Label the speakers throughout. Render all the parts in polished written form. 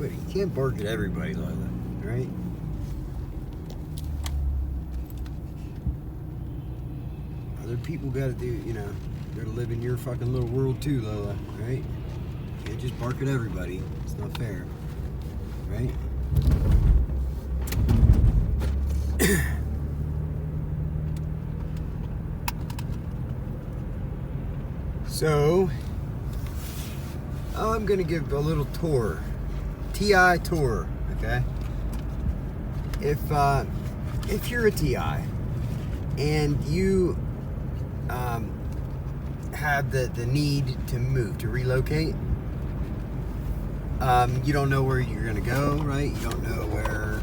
Speaker 1: everybody. You can't bark at everybody, Lola, right? Other people got to do, you know, got to live in your fucking little world too, Lola, right? You can't just bark at everybody. It's not fair, right? So, I'm gonna give a little tour, TI tour, okay? If you're a TI and you have the need to move, to relocate, you don't know where you're gonna go, right? You don't know where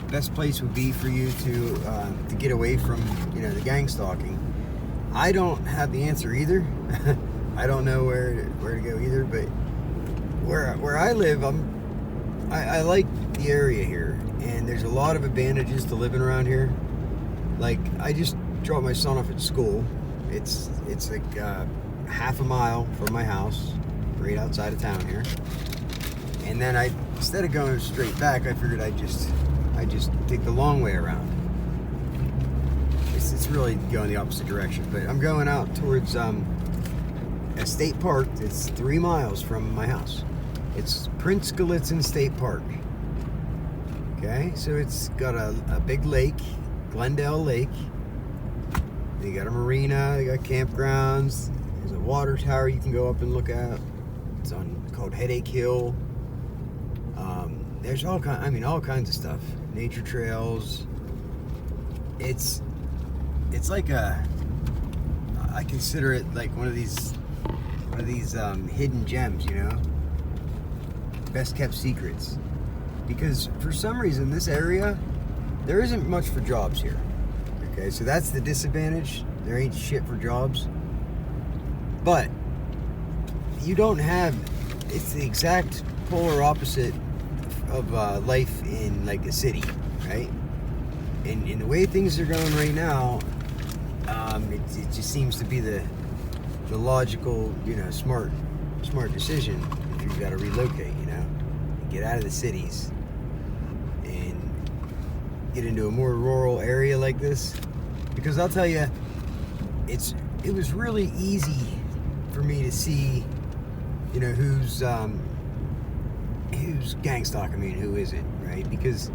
Speaker 1: best place would be for you to get away from, you know, the gang stalking. I don't have the answer either. I don't know where to go either, but where I live, I like the area here, and there's a lot of advantages to living around here. Like, I just dropped my son off at school. It's like half a mile from my house, right outside of town here. And then instead of going straight back, I figured I'd just take the long way around. It's really going the opposite direction, but I'm going out towards a state park that's 3 miles from my house. It's Prince Gallitzin State Park. Okay, so it's got a big lake, Glendale Lake. They got a marina, they got campgrounds. There's a water tower you can go up and look at. It's called Headache Hill. There's all kinds of stuff. Nature trails. It's like I consider it like one of these hidden gems, you know, best kept secrets. Because for some reason, this area, there isn't much for jobs here. Okay, so that's the disadvantage. There ain't shit for jobs. But you don't have, it's the exact polar opposite of life in like a city, right? And the way things are going right now, it just seems to be the logical, you know, smart decision if you've got to relocate, you know, get out of the cities and get into a more rural area like this. Because I'll tell you, it was really easy for me to see, you know, who's gang stalking me and who isn't, right? Because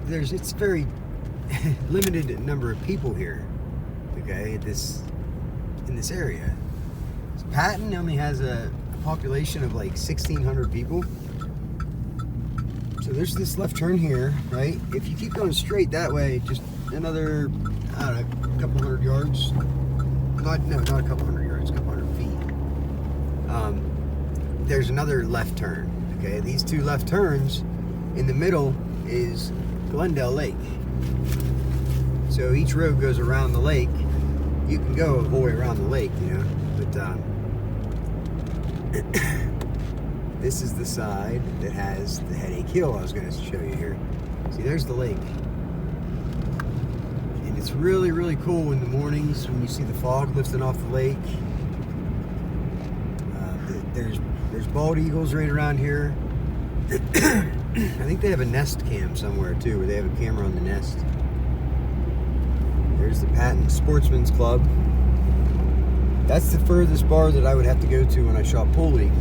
Speaker 1: it's very limited number of people here, okay, in this area. So Patton only has a population of like 1,600 people. So there's this left turn here, right? If you keep going straight that way, just another, I don't know, a couple hundred yards. Not a couple hundred yards, a couple hundred feet. There's another left turn, okay? These two left turns, in the middle is Glendale Lake. So each road goes around the lake. You can go the whole way around the lake, you know, but this is the side that has the Headache Hill I was going to show you here. See, there's the lake. And it's really, really cool in the mornings when you see the fog lifting off the lake. There's bald eagles right around here. I think they have a nest cam somewhere too, where they have a camera on the nest. There's the Patton Sportsman's Club. That's the furthest bar that I would have to go to when I shot pool league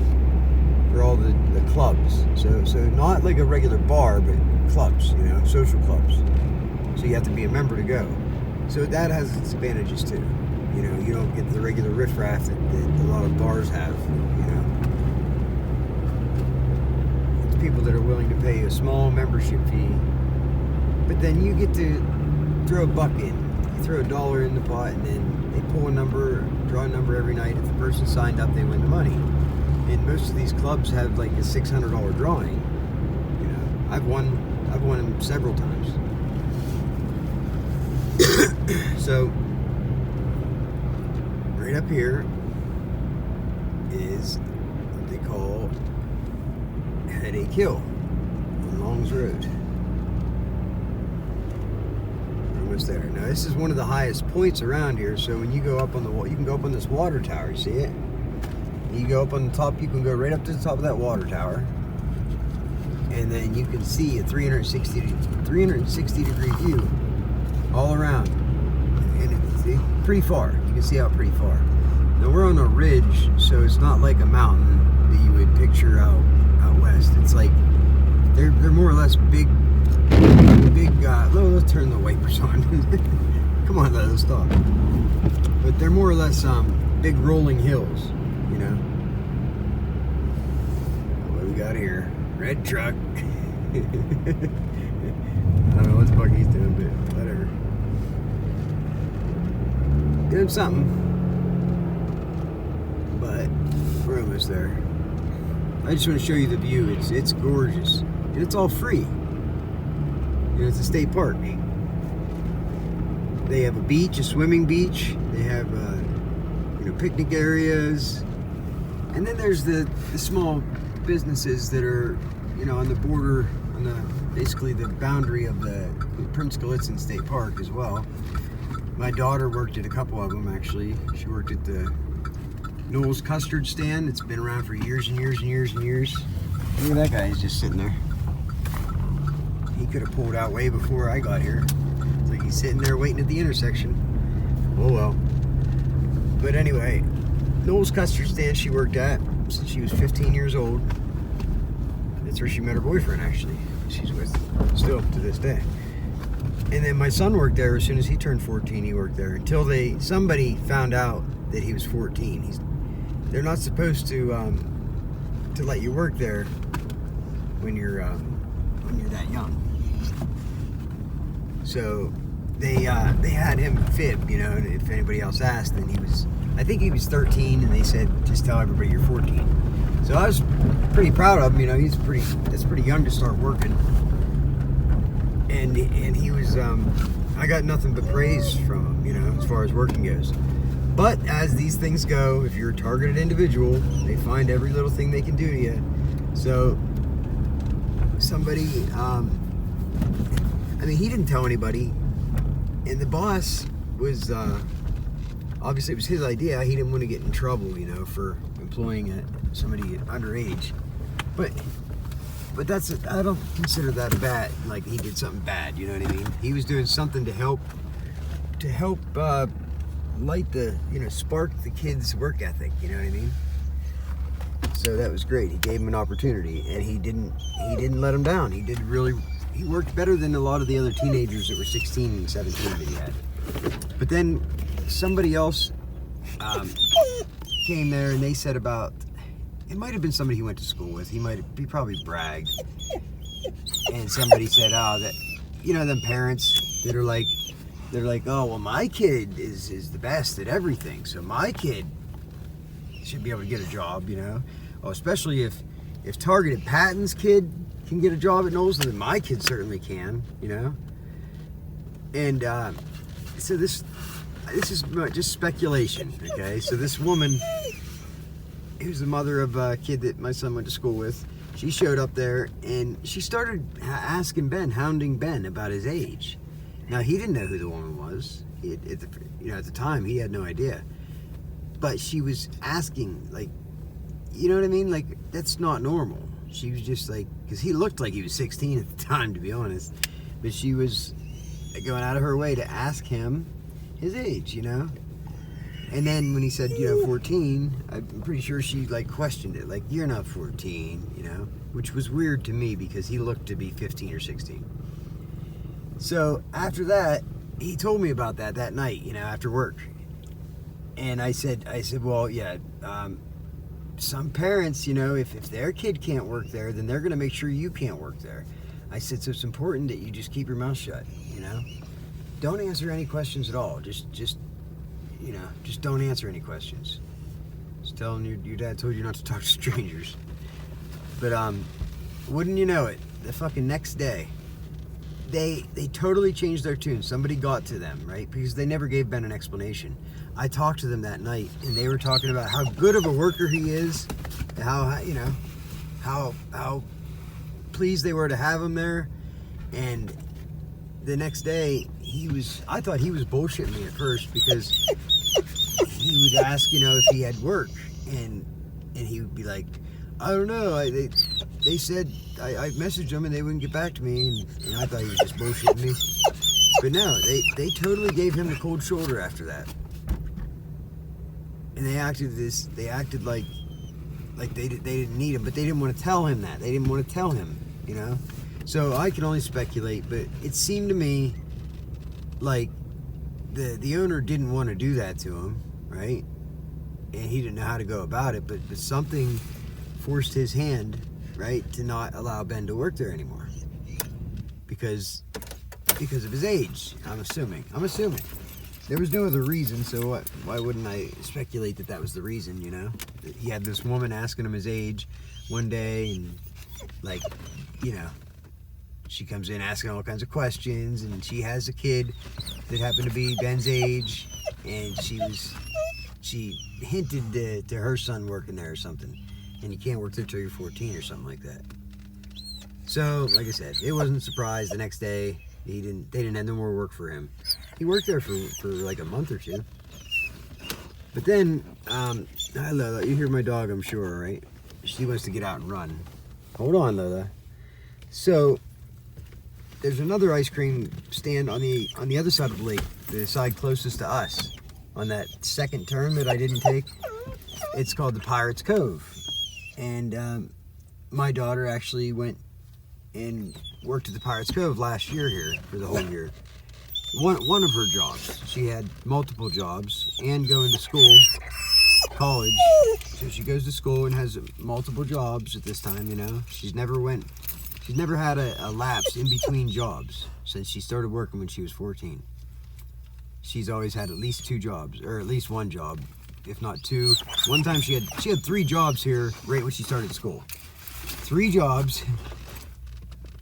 Speaker 1: for all the clubs. So not like a regular bar, but clubs, you know, social clubs. So you have to be a member to go. So that has its advantages too. You know, you don't get the regular riffraff that a lot of bars have, you know. It's people that are willing to pay a small membership fee, but then you get to throw a buck in. You throw $1 in the pot, and then they pull a number, draw a number every night. If the person signed up, they win the money. And most of these clubs have like a $600 drawing. You know, I've won them several times. So right up here is what they call Headache Hill on Longs Road. We're almost there. Now this is one of the highest points around here, so when you go up on the wall, you can go up on this water tower, you see it? You go up on the top, you can go right up to the top of that water tower. And then you can see a 360 degree view all around. And it's pretty far. You can see out pretty far. Now we're on a ridge, so it's not like a mountain that you would picture out west. It's like they're more or less big. Let's turn the wipers on. Come on, let's stop. But they're more or less big rolling hills, you know. What do we got here? Red truck. I don't know what Bucky's doing, but whatever. Doing something. But we're almost there. I just want to show you the view. It's gorgeous. And it's all free. You know, it's a state park. They have a beach, a swimming beach. They have picnic areas. And then there's the small businesses that are, on the border, basically the boundary of the Prince Gallitzin State Park as well. My daughter worked at a couple of them, actually. She worked at the Noel's Custard Stand. It's been around for years and years and years and years. Look at that guy, he's just sitting there. He could have pulled out way before I got here. It's like he's sitting there waiting at the intersection. Oh well. But anyway, Noel's Custard Stand she worked at since she was 15 years old. That's where she met her boyfriend, actually. She's with still to this day. And then my son worked there as soon as he turned 14. He worked there until somebody found out that he was 14. They're not supposed to let you work there when you're that young. So they had him fib, and if anybody else asked, then I think he was 13, and they said just tell everybody you're 14. So I was pretty proud of him. That's pretty young to start working. And he was, I got nothing but praise from him, as far as working goes. But as these things go, if you're a targeted individual, they find every little thing they can do to you. So somebody, he didn't tell anybody, and the boss was, obviously it was his idea. He didn't want to get in trouble, for employing somebody underage. But I don't consider that a bad, like he did something bad, you know what I mean? He was doing something to help light the, spark the kids' work ethic, you know what I mean? So that was great. He gave him an opportunity, and he didn't let him down. He worked better than a lot of the other teenagers that were 16 and 17 that he had. But then somebody else came there, and they said about, it might have been somebody he went to school with. He probably bragged. And somebody said, that, them parents that are like, oh, well, my kid is the best at everything, so my kid should be able to get a job, Well, especially if Targeted Patton's kid can get a job at Noel's, then my kid certainly can, And so this is just speculation, okay? So this woman, who's the mother of a kid that my son went to school with, she showed up there and she started asking hounding Ben about his age. Now, he didn't know who the woman was. At the time, he had no idea. But she was asking, like, you know what I mean? Like, that's not normal. She was just like, because he looked like he was 16 at the time, to be honest. But she was going out of her way to ask him his age, And then when he said, 14, I'm pretty sure she, questioned it. Like, you're not 14, Which was weird to me because he looked to be 15 or 16. So after that, he told me about that night, after work. And I said, well, yeah, some parents, if their kid can't work there, then they're going to make sure you can't work there. I said, so it's important that you just keep your mouth shut, Don't answer any questions at all. Just don't answer any questions. Just tell them your dad told you not to talk to strangers. But, wouldn't you know it, the fucking next day, they totally changed their tune. Somebody got to them, right? Because they never gave Ben an explanation. I talked to them that night, and they were talking about how good of a worker he is, how pleased they were to have him there. And the next day, I thought he was bullshitting me at first, because he would ask, if he had work. And And he would be like, I don't know. They said I messaged them and they wouldn't get back to me, and I thought he was just bullshitting me. But no, they totally gave him the cold shoulder after that. And they acted like they didn't need him, but they didn't want to tell him that. They didn't want to tell him, you know? So I can only speculate, but it seemed to me like the owner didn't want to do that to him, right? And he didn't know how to go about it, but something forced his hand, right, to not allow Ben to work there anymore. Because of his age, I'm assuming. There was no other reason, so why wouldn't I speculate that was the reason, you know? He had this woman asking him his age one day, and, like, you know, she comes in asking all kinds of questions, and she has a kid that happened to be Ben's age, and she hinted to her son working there or something, and you can't work there till you're 14 or something like that. So, like I said, it wasn't a surprise. The next day, they didn't have no more work for him. He worked there for like a month or two. But then, hi Lola, you hear my dog, I'm sure, right? She wants to get out and run. Hold on, Lola. So, there's another ice cream stand on the other side of the lake, the side closest to us, on that second turn that I didn't take. It's called the Pirates Cove. And my daughter actually went and worked at the Pirates Cove last year here for the whole year. One of her jobs. She had multiple jobs and going to school, college. So she goes to school and has multiple jobs at this time, you know. She's never had a lapse in between jobs since she started working when she was 14. She's always had at least 2 jobs, or at least 1 job, if not 2. One time she had 3 jobs here right when she started school. 3 jobs.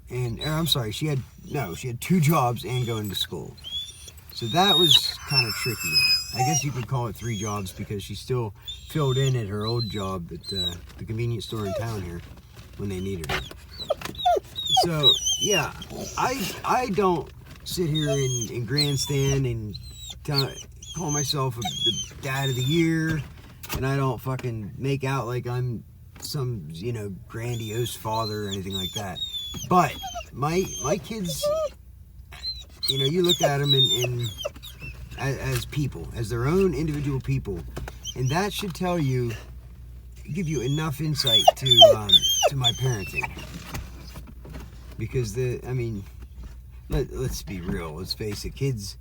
Speaker 1: And I'm sorry, she had 2 jobs and going to school. So that was kind of tricky. I guess you could call it 3 jobs because she still filled in at her old job at the convenience store in town here when they needed her. So yeah, I don't sit here and grandstand and call myself the dad of the year, and I don't fucking make out like I'm some, you know, grandiose father or anything like that. But my kids, you know, you look at them as people, as their own individual people, and that should give you enough insight to my parenting. Because let's be real, let's face it, kids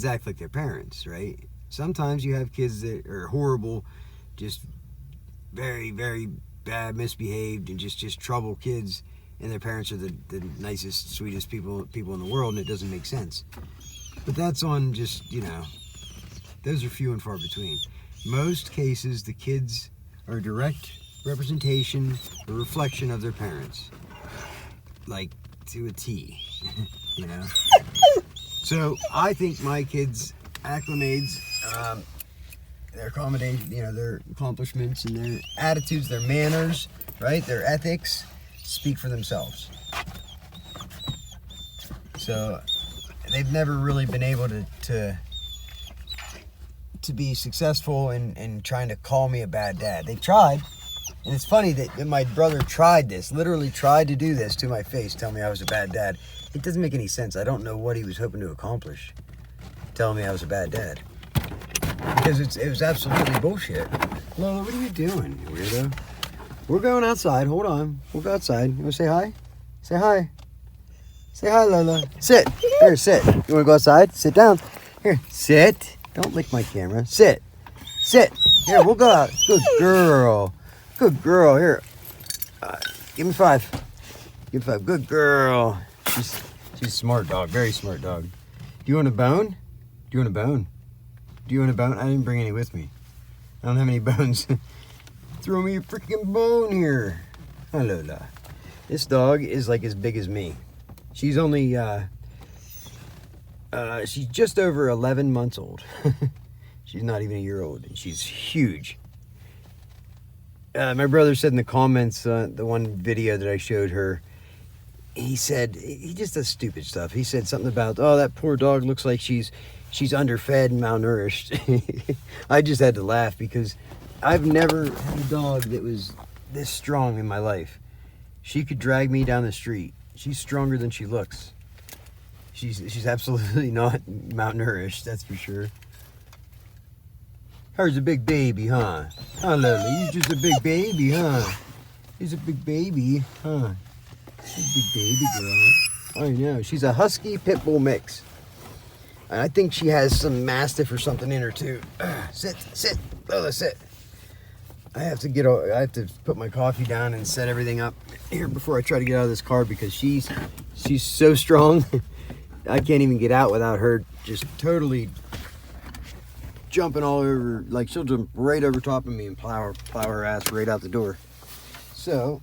Speaker 1: act like their parents, right? Sometimes you have kids that are horrible, just very, very bad, misbehaved, and just trouble kids, and their parents are the nicest, sweetest people in the world, and it doesn't make sense. But that's on just, you know, those are few and far between. Most cases, the kids are a direct representation, a reflection of their parents. Like, to a T, you know? So, I think my kids' acclimates, their accommodation, you know, their accomplishments and their attitudes, their manners, right? Their ethics speak for themselves. So they've never really been able to be successful in trying to call me a bad dad. They've tried, and it's funny that my brother literally tried to do this to my face, tell me I was a bad dad. It doesn't make any sense. I don't know what he was hoping to accomplish, telling me I was a bad dad. Because it was absolutely bullshit. Lola, what are you doing, you weirdo? We're going outside. Hold on. We'll go outside. You want to say hi? Say hi. Say hi, Lola. Sit. Here, sit. You want to go outside? Sit down. Here, sit. Don't lick my camera. Sit. Sit. Here, we'll go out. Good girl. Good girl. Here. Give me 5. Give me 5. Good girl. She's a smart dog. Very smart dog. Do you want a bone? Do you want a bone? Do you want a bone? I didn't bring any with me. I don't have any bones. Throw me a freaking bone here. Hi, Lola. This dog is like as big as me. She's only, she's just over 11 months old. She's not even a year old, and she's huge. My brother said in the comments, the one video that I showed her, he said, he just does stupid stuff. He said something about, oh, that poor dog looks like she's underfed and malnourished. I just had to laugh because I've never had a dog that was this strong in my life. She could drag me down the street. She's stronger than she looks. She's absolutely not malnourished, that's for sure. Her's a big baby, huh? Huh, Lily? You just a big baby, huh? She's a big baby, huh? She's a big baby girl. I know. She's a husky pit bull mix. And I think she has some mastiff or something in her too. Sit, Lola, sit. I have to put my coffee down and set everything up here before I try to get out of this car, because she's so strong. I can't even get out without her just totally jumping all over. Like, she'll jump right over top of me and plow her ass right out the door. So